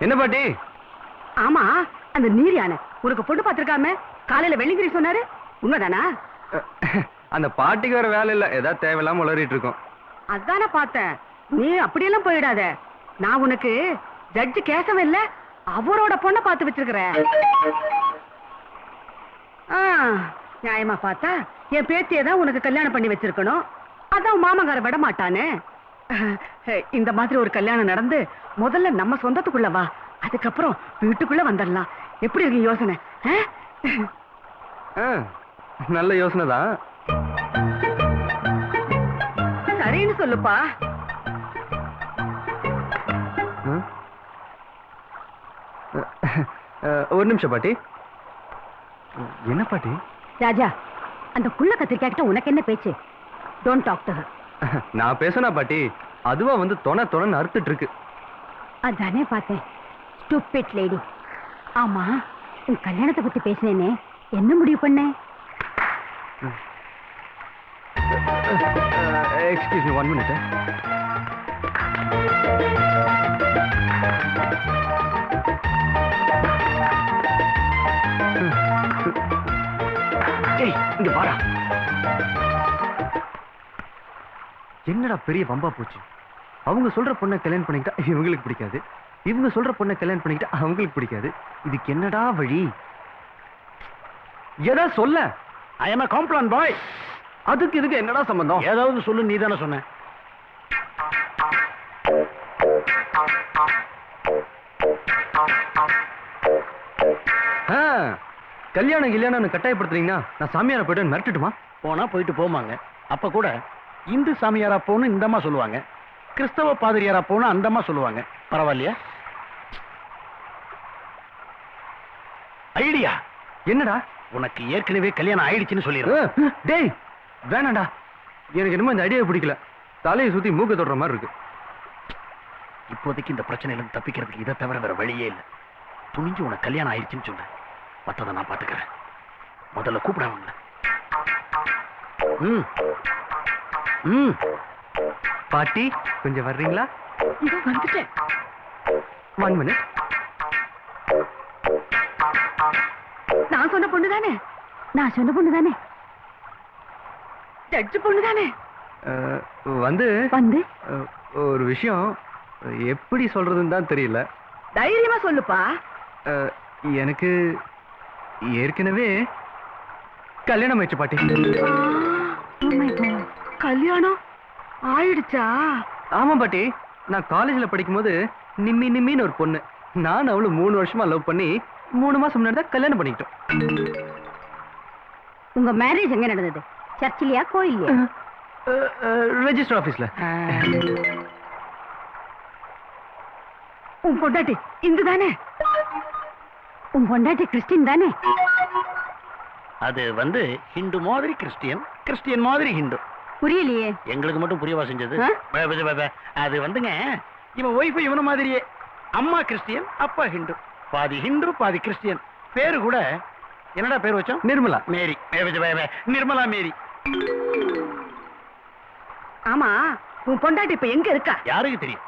என்ன பாட்டி? ஆமா, அந்த நீர் யானை உனக்கு பொண்ணு பார்த்திருக்காம காலையில வெள்ளிங்கிரி சொன்னாரு, உண்மைதானா? அந்த பாட்டிக்கு வேற வேலை இல்ல, ஏதாவது தேவையில்லாம உளறிட்டு இருக்கோம். அதான பார்த்தேன். நீ அப்படியெல்லாம் போயிடாத. நான் உனக்கு ஜட்ஜு கேசவ இல்ல, அவரோட பொண்ண பார்த்து வச்சிருக்கிறேன். நியாயமா பார்த்தா என் பேத்தியை தான் உனக்கு கல்யாணம் பண்ணி வச்சிருக்கணும். அதான் மாமங்கார விட மாட்டானே. இந்த மாதிரி ஒரு கல்யாணம் நடந்து முதல்ல நம்ம சொந்தத்துக்குள்ள வா, அதுக்கப்புறம் வீட்டுக்குள்ள வந்துடலாம். எப்படி இருக்கு யோசனை? நல்ல யோசனை தான். சரின்னு சொல்லுப்பா. ஒரு நிமிஷம் பாட்டி. என்ன பாட்டி? ராஜா, அந்த குள்ள கத்திரிக்காய்கிட்ட உனக்கு என்ன பேச்சு? Don't talk to her. நான் பேசனா பாட்டி, அதுவா வந்து தொண தொணன்னு அறுத்துட்டு இருக்கு. அதானே பார்த்தேன். Stupid lady. ஆமா, உன் கல்யாணத்தை பத்தி பேசினேனே, என்ன முடிவு பண்ண? Excuse me, 1 minute. இங்க வாடா. என்னடா பெரிய வம்பா போச்சு. அவங்க சொல்ற பொண்ணை கல்யாணம் பண்ணிக்கிட்டா இவங்களுக்கு பிடிக்காது, இவங்க சொல்ற பொண்ணை கல்யாணம் பண்ணிக்கிட்டா அவங்களுக்கு பிடிக்காது. இதுக்கு என்னடா வழி? ஏதா சொல்ல. ஐ அம் a complaint boy. அதுக்கு இதுக்கு என்னடா சம்பந்தம்? ஏதாவது சொல்லு, நீ தானே சொன்ன. கல்யாணம் கல்யாணம் கட்டாயப்படுத்துறீங்கன்னா நான் சாமியார போயிட்டு மிரட்டுட்டுமா? போனா போயிட்டு போமாங்க. அப்ப கூட இந்து சாமியாரா போன்னு இந்தம்மா சொல்லுவாங்க, கிறிஸ்தவ பாதிரியாரா போன்னு அந்தம்மா சொல்லுவாங்க. பரவாயில்லையா? ஐடியா என்னடா? உனக்கு ஏற்கனவே கல்யாணம் ஆயிடுச்சுன்னு சொல்லிடுறேன். டேய் வேணாண்டா, எனக்கு என்னமோ இந்த ஐடியா பிடிக்கல. தலையை சுத்தி மூக்க தொடுற மாதிரி இருக்கு. இப்போதைக்கு இந்த பிரச்சனையிலிருந்து தப்பிக்கிறதுக்கு இதை தவிர வேற வழியே இல்லை. துணிஞ்சு உனக்கு கல்யாணம் ஆயிடுச்சுன்னு சொன்ன, மற்றதை நான் பாத்துக்கிறேன். முதல்ல கூப்பிடாம. பாட்டி கொஞ்சம் வர்றீங்களா? இதோ வந்துட்டேன். 1 minute. நான் சொன்ன பொண்ணு தானே? நான் சொன்ன பொண்ணு தானே? ஜட்ஜு பொண்ணு தானே? வந்து வந்து ஒரு விஷயம் எப்படி சொல்றதுன்னு தான் தெரியல. தைரியமா சொல்லுப்பா. எனக்கு ஏற்கனவே கல்யாணம் ஆயிடுச்சு பாட்டி. கல்யாணம் ஆயிடுச்சா? ஆமா பாட்டி, நான் காலேஜ்ல படிக்கும் போது நிம்மி நிம்மின்னு ஒரு பொண்ணு, நான் அவளு 3 வருஷமா லவ் பண்ணி 3 மாசம் முன்னாடி தான் கல்யாணம் பண்ணிக்கிட்டோம். உங்க மேரேஜ் எங்க நடந்தது? சர்ச்சிலியா கோயிலியா? ரெஜிஸ்டர் ஆபீஸ்ல. உன் பொண்டாட்டி இந்து தானே? உன் பொண்டாட்டி கிறிஸ்டின் தானே? அது வந்து ஹிந்து மாதிரி கிறிஸ்டியன், கிறிஸ்டியன் மாதிரி ஹிந்து. புரியலையே. எங்களுக்கு மட்டும் புரியவா செஞ்சது? அது வந்துங்க, இவன் ஒய்ஃபு இவன மாதிரியே. அம்மா கிறிஸ்டியன், அப்பா ஹிந்து. பாதி ஹிந்து பாதி கிறிஸ்டியன். பேரு கூட என்னடா பேர் வச்சோம்? நிர்மலா மேரி. நிர்மலா மேரி. ஆமா, உன் பொண்டாட்டி இப்ப எங்க இருக்கா? யாருக்கு தெரியும்?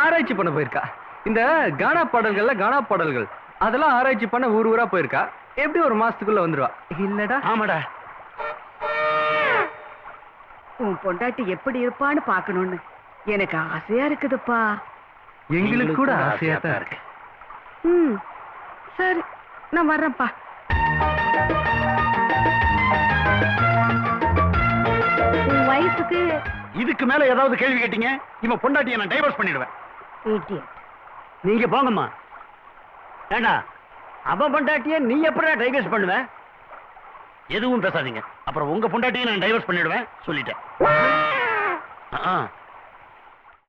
ஆராய்ச்சி பண்ண போயிருக்கா. இந்த கானா பாடல்கள் அதெல்லாம் ஆராய்ச்சி பண்ண ஊர் ஊரா போயிருக்கா. எப்படி ஒரு மாசத்துக்குள்ள வந்துருவா இல்லடா? ஆமாடா. உன் பொண்டாட்டி எப்படி இருப்பான்னு பாக்கணும்னு எனக்கு ஆசையா இருக்குதுப்பா. எங்களுக்கு கூட ஆசையா தான் இருக்கு. சரி, நான் வர்றேன்ப்பா. உன் வயசுக்கு இதுக்கு மேல ஏதாவது கேள்வி கேட்டீங்க, இவன் பொண்டாட்டியை நான் டைவர்ஸ் பண்ணிடுவேன். நீங்க போங்கம்மா. ஏண்டா, அவன் பொண்டாட்டிய நீ எப்படி டைவர்ஸ் பண்ணுவ? எதுவும் பேசாதீங்க, அப்புறம் உங்க பொண்டாட்டியை நான் டைவர்ஸ் பண்ணிடுவேன் சொல்லிட்டேன்.